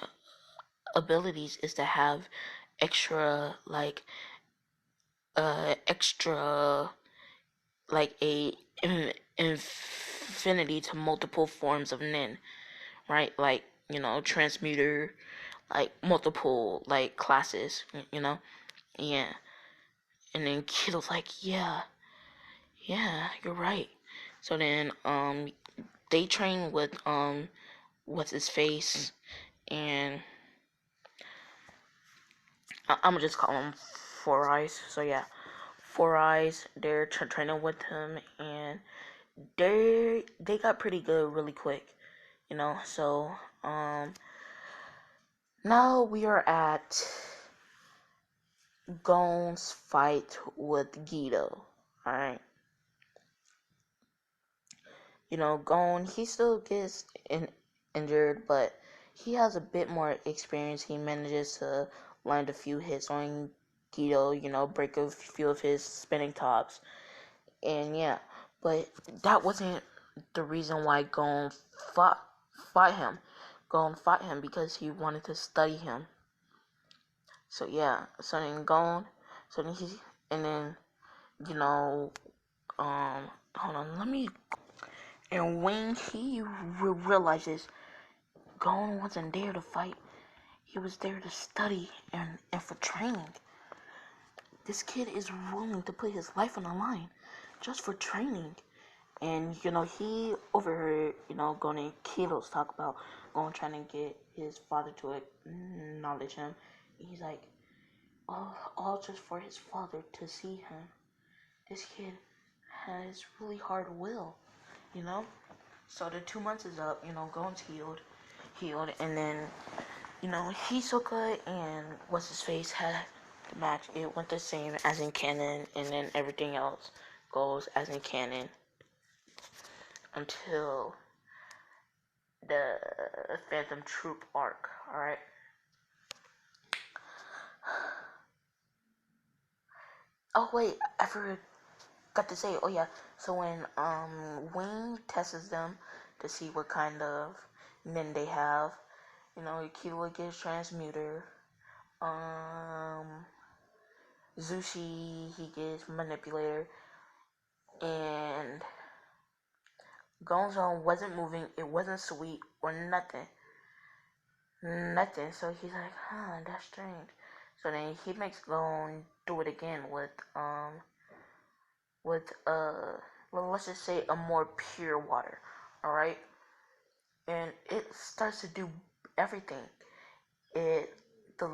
abilities is to have extra, like a infinity to multiple forms of Nin, right? Like, transmuter, like multiple like classes, yeah. And then Kiddo's like, yeah, you're right. So then they train with what's his face, and I'm gonna just call him Four Eyes. So yeah, Four Eyes, they're training with him, and they got pretty good really quick, so now we are at Gon's fight with Guido. Alright. Gon, he still gets injured, but he has a bit more experience. He manages to land a few hits on Guido, break a few of his spinning tops. And yeah, but that wasn't the reason why Gon fought him. Gon fought him because he wanted to study him. So yeah, so then Gon, so then he, and then, hold on, let me, and when he realizes Gon wasn't there to fight, he was there to study and for training. This kid is willing to put his life on the line just for training. And he overheard going to Kilo's talk about going trying to get his father to acknowledge him. He's like, all just for his father to see him. This kid has really hard will, you know. So the 2 months is up. Gon's healed, and then Hisoka and what's his face had the match. It went the same as in canon, and then everything else goes as in canon until the Phantom Troop arc. All right. Oh wait, I forgot to say. Oh yeah. So when Wing tests them to see what kind of men they have, Killua gets transmuter. Zushi, he gets manipulator, and Gonzo wasn't moving. It wasn't sweet or nothing. Nothing. So he's like, that's strange. So then he makes Gon do it again with well, let's just say a more pure water. All right, and it starts to do everything. The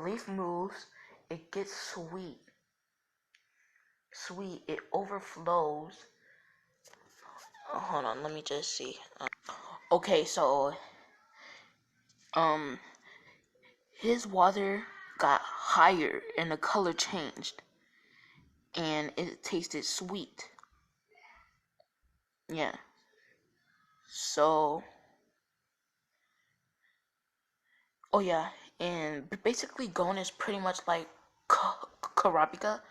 leaf moves. It gets sweet. It overflows. Hold on, let me just see. Okay, so his water got higher and the color changed, and it tasted sweet. Yeah. So, oh yeah, and basically Gon is pretty much like Karapika,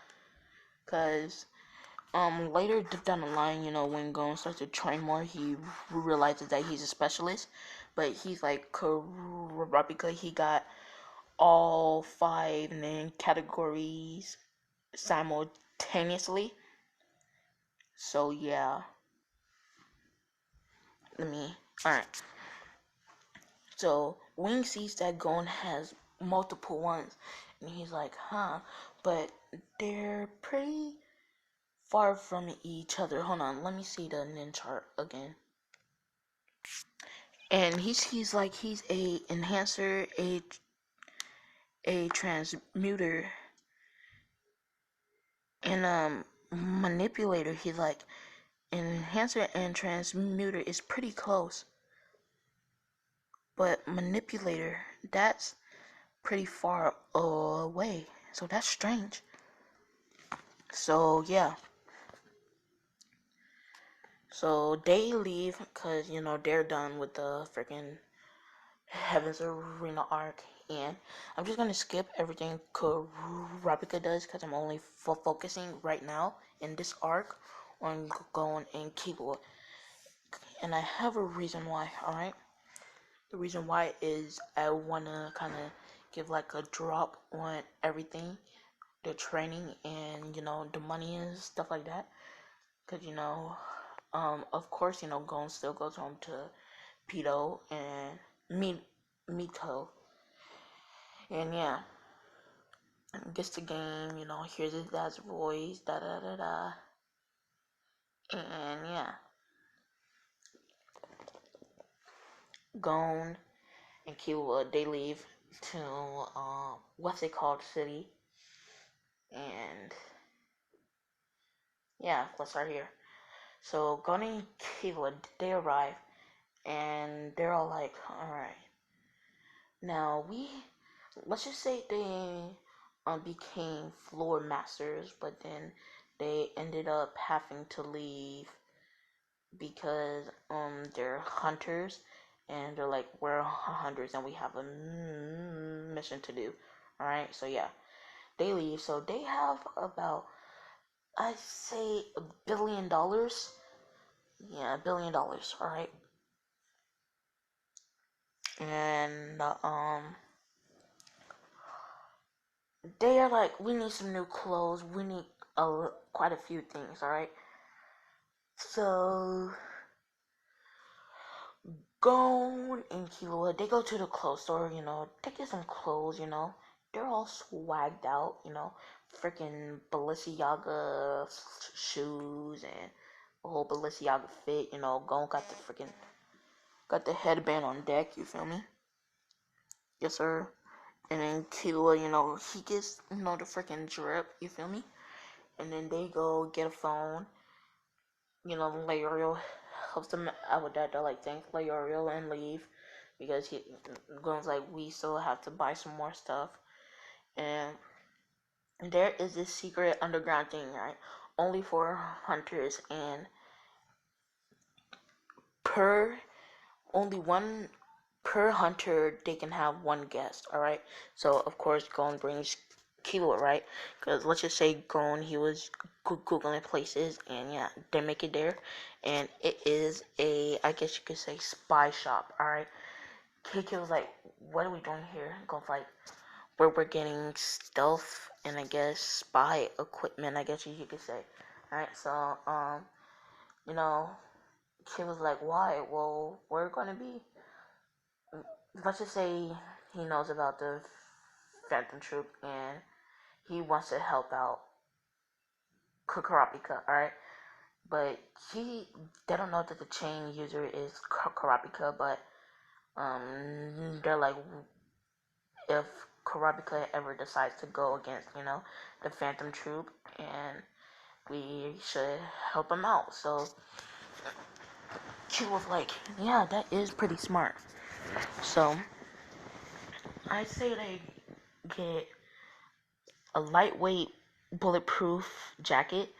cause later down the line, when Gon starts to train more, he realizes that he's a specialist, but he's like Karapika. He got all 5 main categories simultaneously. So yeah, alright. So Wing sees that Gon has multiple ones, and he's like, but they're pretty far from each other. Hold on, let me see the nin chart again. And he's like, he's a enhancer, a transmuter, and manipulator. He's like, enhancer and transmuter is pretty close, but manipulator, that's pretty far away. So that's strange. So yeah. So they leave because they're done with the freaking Heaven's Arena arc, and I'm just gonna skip everything Kurapika does because I'm only focusing right now in this arc on Gon and Killua, and I have a reason why. All right, the reason why is I wanna kind of give like a drop on everything, the training and the money and stuff like that, because of course Gon still goes home to Pito and Mito, and yeah, gets the game, hears his dad's voice, da da da da, and yeah, Gon and Killua, they leave to what's it called city, and yeah, let's start here. So Gon and Killua, they arrive, and they're all like, all right, now let's just say they became floor masters, but then they ended up having to leave because they're hunters, and they're like, we're hunters and we have a mission to do. All right, so yeah, they leave. So they have about, I'd say, $1 billion. Yeah, $1 billion. All right, and they are like, we need some new clothes. We need quite a few things. All right, so Gon and Killua, they go to the clothes store, they get some clothes, they're all swagged out, freaking Balenciaga shoes and a whole Balenciaga fit, Gon got the headband on deck, you feel me? Yes, sir. And then Killua, he gets, the freaking drip, you feel me? And then they go get a phone. Leorio helps them out with that. They're like, thank Leorio and leave. Because Gon's like, we still have to buy some more stuff. And there is this secret underground thing, right? Only for hunters, and per only one per hunter they can have one guest. All right, so of course Gon brings Killua, right? Because let's just say Gon, he was googling places, and yeah, they make it there, and it is a, I guess you could say, spy shop. All right, Killua's like, what are we doing here? Gon's like, we're getting stealth and I guess spy equipment, I guess you could say. All right, so you know she was like, why? Well, we're gonna be, let's just say he knows about the Phantom Troop and he wants to help out Kurapika, alright? But they don't know that the chain user is Kurapika, but they're like, if Kurapika ever decides to go against, the Phantom Troop, and we should help him out. So she was like, yeah, that is pretty smart. So I'd say they get a lightweight bulletproof jacket,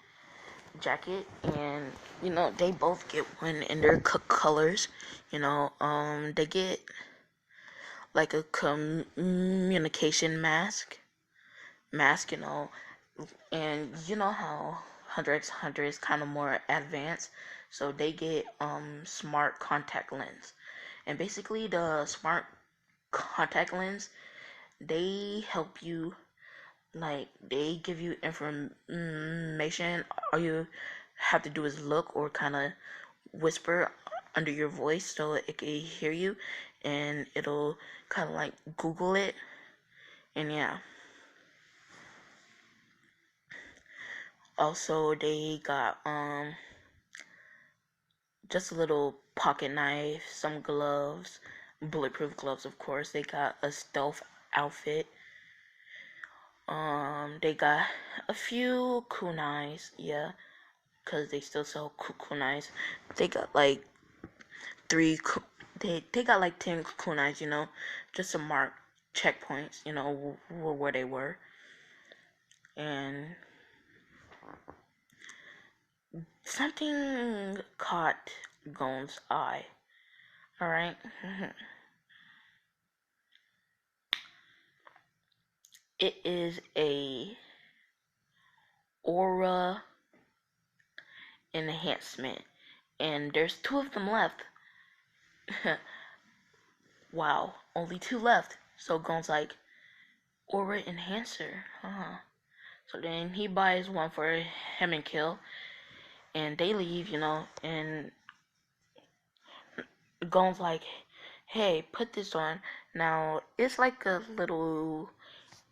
and they both get one in their colors. They get like a communication mask, and you know how Hunter is kind of more advanced, so they get smart contact lens. And basically the smart contact lens, they help you, like, they give you information. All you have to do is look or kind of whisper under your voice so it can hear you, and it'll kind of like Google it. And yeah, also they got just a little pocket knife, some gloves, bulletproof gloves, of course. They got a stealth outfit. They got a few kunais, yeah, because they still sell kunais. They got like they got like 10 kunais, just to mark checkpoints, where they were. And something caught Gon's eye. Alright? It is a aura enhancement, and there's 2 of them left. Wow, only 2 left. So Gon's like, aura enhancer, huh? So then he buys one for him and Kill, and they leave, and Gon's like, hey, put this on. Now, it's like a little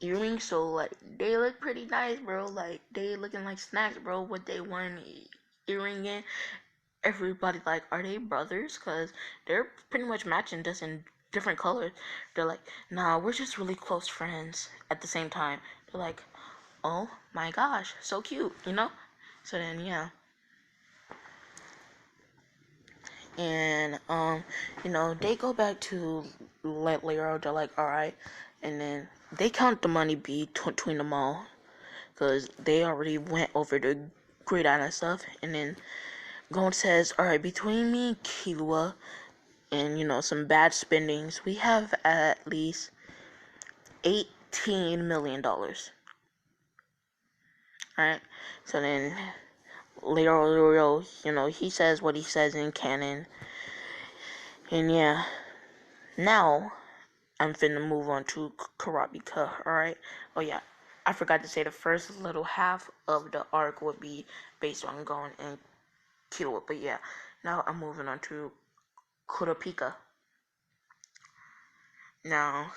earring, so like they look pretty nice, bro. Like they looking like snacks, bro. With they one earring in, everybody like, are they brothers? Cause they're pretty much matching, just in different colors. They're like, nah, we're just really close friends. At the same time, they're like, oh my gosh, so cute, So then yeah. And they go back to Lero. They're like, all right, and then they count the money between them all, because they already went over the Great Island stuff. And then Gon says, all right, between me, Killua, and some bad spendings, we have at least $18 million. All right, so then Lero, he says what he says in canon, and yeah, now I'm finna move on to Kurapika, alright? Oh yeah, I forgot to say the first little half of the arc would be based on Gon and Killua, but yeah, now I'm moving on to Kurapika. Now,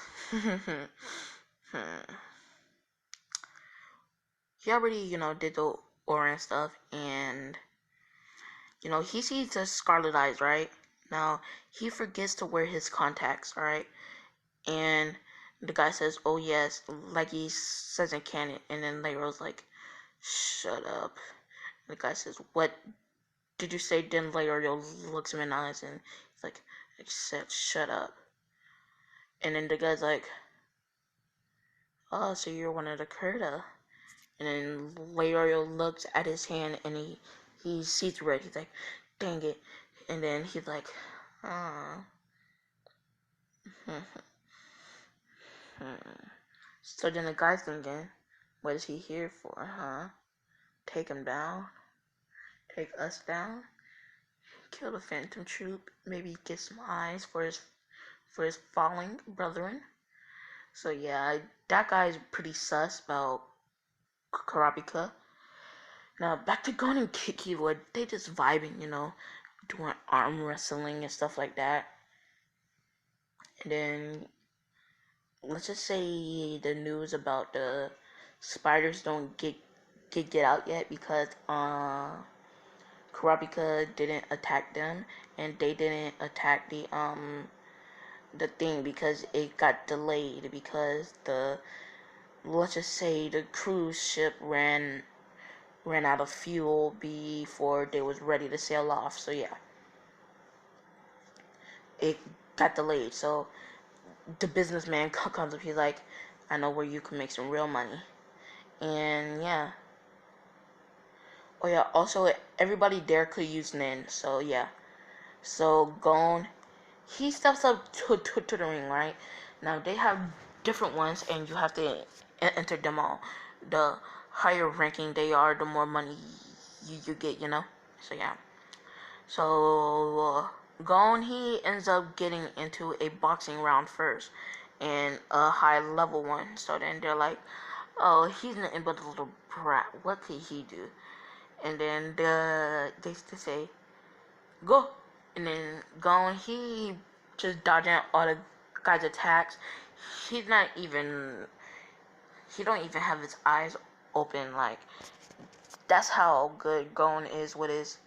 he already, did the aura and stuff, and he sees the scarlet eyes, right? Now, he forgets to wear his contacts, alright? And the guy says, oh yes, like he says in canon. And then Leiro's like, shut up. And the guy says, what did you say? Then Leiro looks him in the eyes and he's like, I said, shut up. And then the guy's like, oh, so you're one of the Kurta. And then Leiro looks at his hand and he sees red. He's like, dang it. And then he's like, ah. So then the guy's thinking, what is he here for, huh? Take him down? Take us down? Kill the Phantom Troop? Maybe get some eyes for his falling brethren? So yeah, that guy's pretty sus about Karabika. Now back to Gon and Killua, they just vibing, doing arm wrestling and stuff like that. And then let's just say the news about the spiders don't get out yet because Kurapika didn't attack them and they didn't attack the thing because it got delayed because let's just say the cruise ship ran out of fuel before they was ready to sail off. So yeah, it got delayed. So the businessman comes up, he's like, I know where you can make some real money. And yeah. Oh yeah, also everybody there could use Nin, so yeah. So Gon, he steps up to the ring, right? Now they have different ones and you have to enter them all. The higher ranking they are, the more money you get, So yeah. So Gon, he ends up getting into a boxing round first and a high level one. So then they're like, oh, he's nothing but a little brat. What could he do? And then they say, go. And then Gon, he just dodging all the guy's attacks. He don't even have his eyes open. Like, that's how good Gon is with his,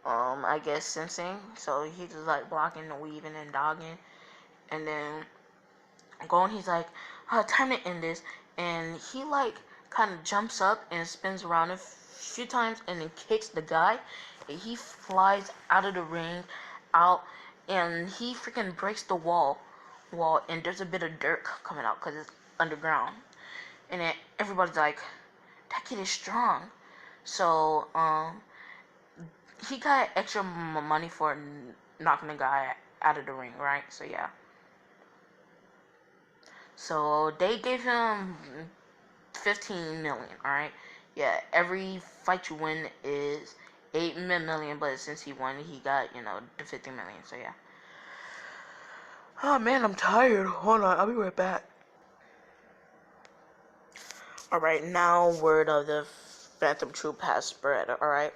I guess, sensing. So he's just like blocking and weaving and dogging. And then Gon, he's like, time to end this. And he like kind of jumps up and spins around a few times and then kicks the guy. And he flies out of the ring, out, and he freaking breaks the wall, and there's a bit of dirt coming out because it's underground. And then everybody's like, that kid is strong. So he got extra money for knocking the guy out of the ring, right? So yeah. So they gave him 15 million, alright? Yeah, every fight you win is 8 million, but since he won, he got, the 15 million, so yeah. Oh man, I'm tired. Hold on, I'll be right back. Alright, now word of the Phantom Troop has spread, alright?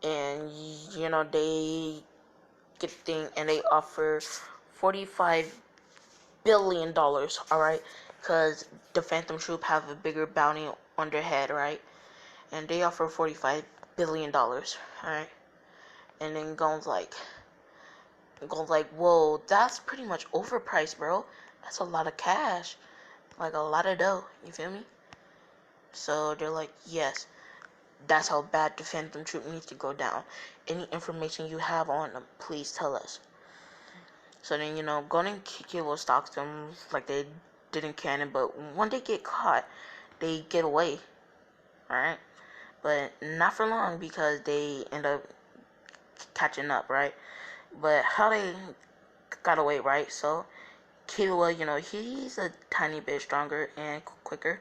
And, they get the thing, and they offer $45 billion, alright? Because the Phantom Troop have a bigger bounty on their head, right? And they offer $45 billion, alright? And then Gon's like, whoa, that's pretty much overpriced, bro. That's a lot of cash. Like, a lot of dough, you feel me? So they're like, yes, that's how bad the Phantom Troop needs to go down. Any information you have on them, please tell us. So then, Gon and Killua stalks them like they did in canon, but when they get caught, they get away, alright? But not for long because they end up catching up, right? But how they got away, right? So Killua, he's a tiny bit stronger and quicker.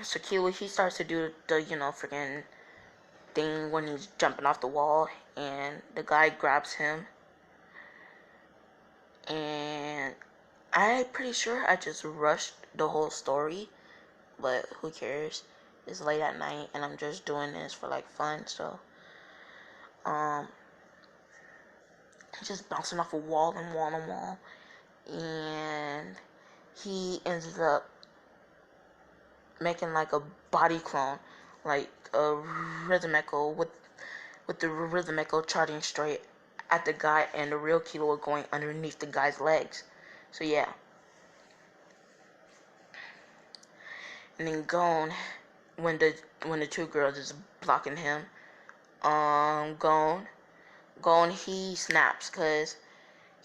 So Killua, he starts to do the, freaking thing when he's jumping off the wall, and the guy grabs him. And I'm pretty sure I just rushed the whole story, but who cares? It's late at night, and I'm just doing this for like fun. So, just bouncing off a wall and wall and wall, and he ends up making like a body clone, like a rhythm echo with with the rhythm echo charging straight at the guy, and the real Killua going underneath the guy's legs. So yeah. And then Gon, when the two girls is blocking him, Gon, he snaps because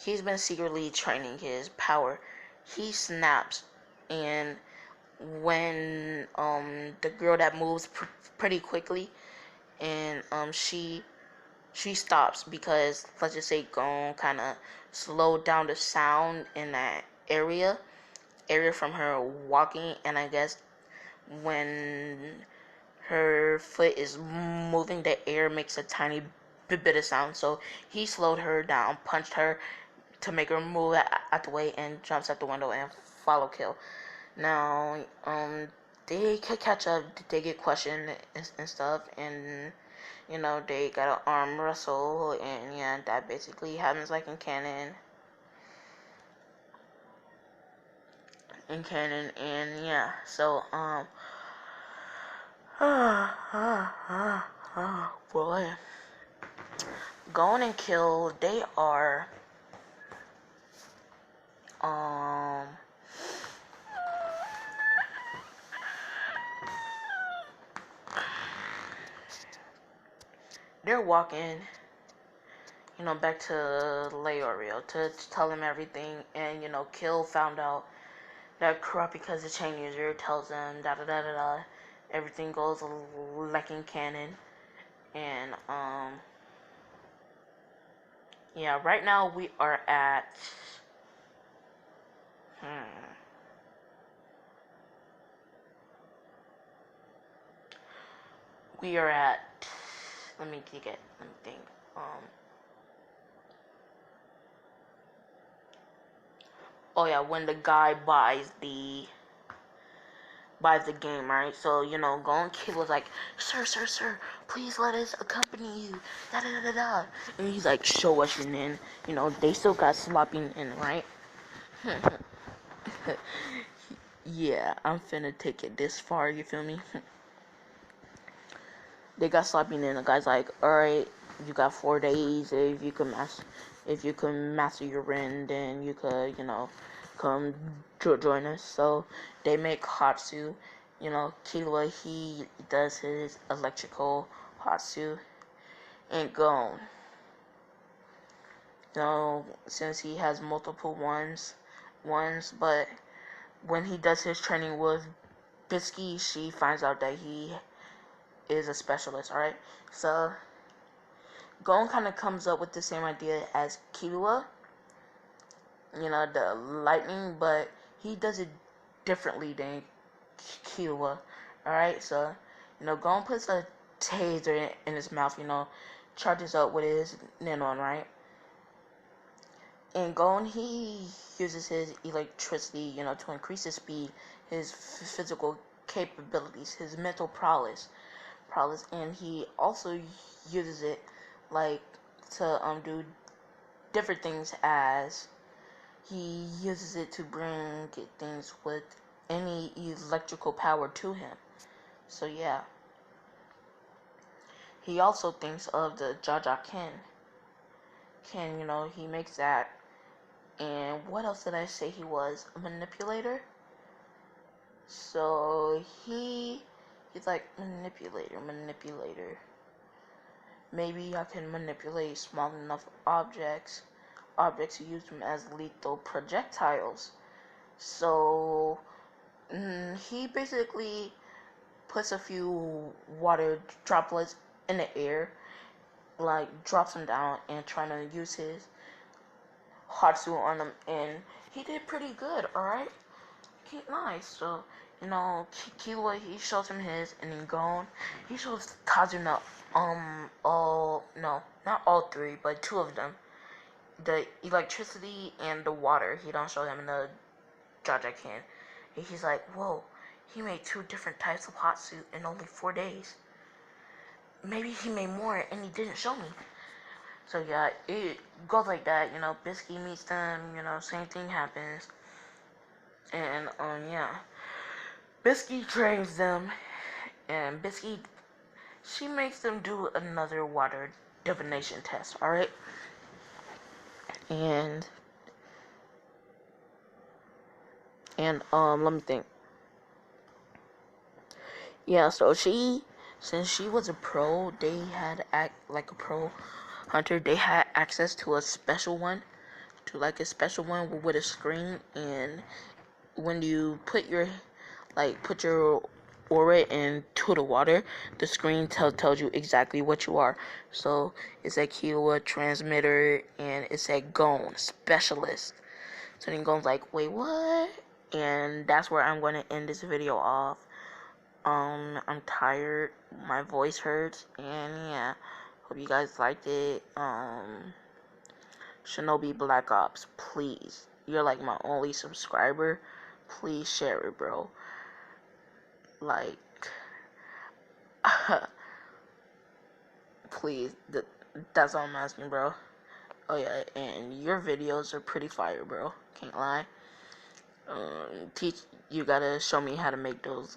he's been secretly training his power. He snaps, and when the girl that moves pretty quickly, and she stops because, let's just say, Gon kind of slowed down the sound in that area from her walking, and I guess when her foot is moving, the air makes a tiny bit of sound. So he slowed her down, punched her to make her move out the way, and jumps out the window and follow kill. Now, they could catch up. They get questioned and stuff, and they got an arm wrestle, and yeah, that basically happens like in canon. And yeah, so boy, Gon and Kill, they are they're walking, back to Leorio to tell him everything, and Kill found out that crap because the chain user tells him da da da da da. Everything goes like in canon, and yeah, right now we are at we are at let me think. Oh yeah, when the guy buys the game, right? So, Gon Kid was like, sir, please let us accompany you, da da da da. And he's like, show us your nin. They still got sloppy nin, right? Yeah, I'm finna take it this far, you feel me? They got sloppy nin. The guy's like, alright, you got 4 days. If you can master your Rin, then you could, come join us. So they make Hatsu. Killua, he does his electrical Hatsu, and Gon. Since he has multiple ones, but when he does his training with Bisky, she finds out that he is a specialist, alright? So Gon kind of comes up with the same idea as Killua, the lightning, but he does it differently than Killua. Alright, so Gon puts a taser in his mouth, charges up with his Ninon, right? And Gon, he uses his electricity, to increase his speed, his physical capabilities, his mental prowess, and he also uses it to do different things, as he uses it to bring things with any electrical power to him. So yeah, he also thinks of the Jaja Ken. He makes that. And what else did I say he was? A manipulator? So he's like manipulator. Maybe I can manipulate small enough objects to use them as lethal projectiles. So he basically puts a few water droplets in the air, drops them down, and trying to use his Hatsu on them, and he did pretty good, alright? Nice. So, Killua, he shows him his, and then Gon, he shows Kazuna, no, not all 3, but 2 of them. The electricity and the water, he don't show them in the Jaja Can. And he's like, whoa, he made 2 different types of Hatsu in only 4 days. Maybe he made more, and he didn't show me. So yeah, it goes like that, Bisky meets them, same thing happens. And, yeah. Bisky trains them, and Bisky, she makes them do another water divination test, alright? And let me think. Yeah, so since she was a pro, they had like a pro hunter, they had access to a special one, with a screen, and when you put your aura into the water, the screen tells you exactly what you are. So it's a Kiowa transmitter, and it's a Gone specialist. So then Gone's like, wait, what? And that's where I'm going to end this video off. I'm tired, my voice hurts, and yeah, hope you guys liked it. Shinobi Black Ops, please, you're like my only subscriber, please share it, bro. Like, please, that's all I'm asking, bro. Oh yeah, and your videos are pretty fire, bro, can't lie. You gotta show me how to make those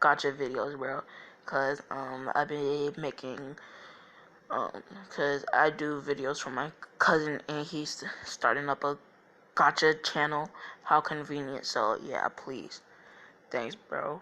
gotcha videos, bro, cause I've been making cause I do videos for my cousin, and he's starting up a gotcha channel. How convenient. So yeah, please, thanks, bro.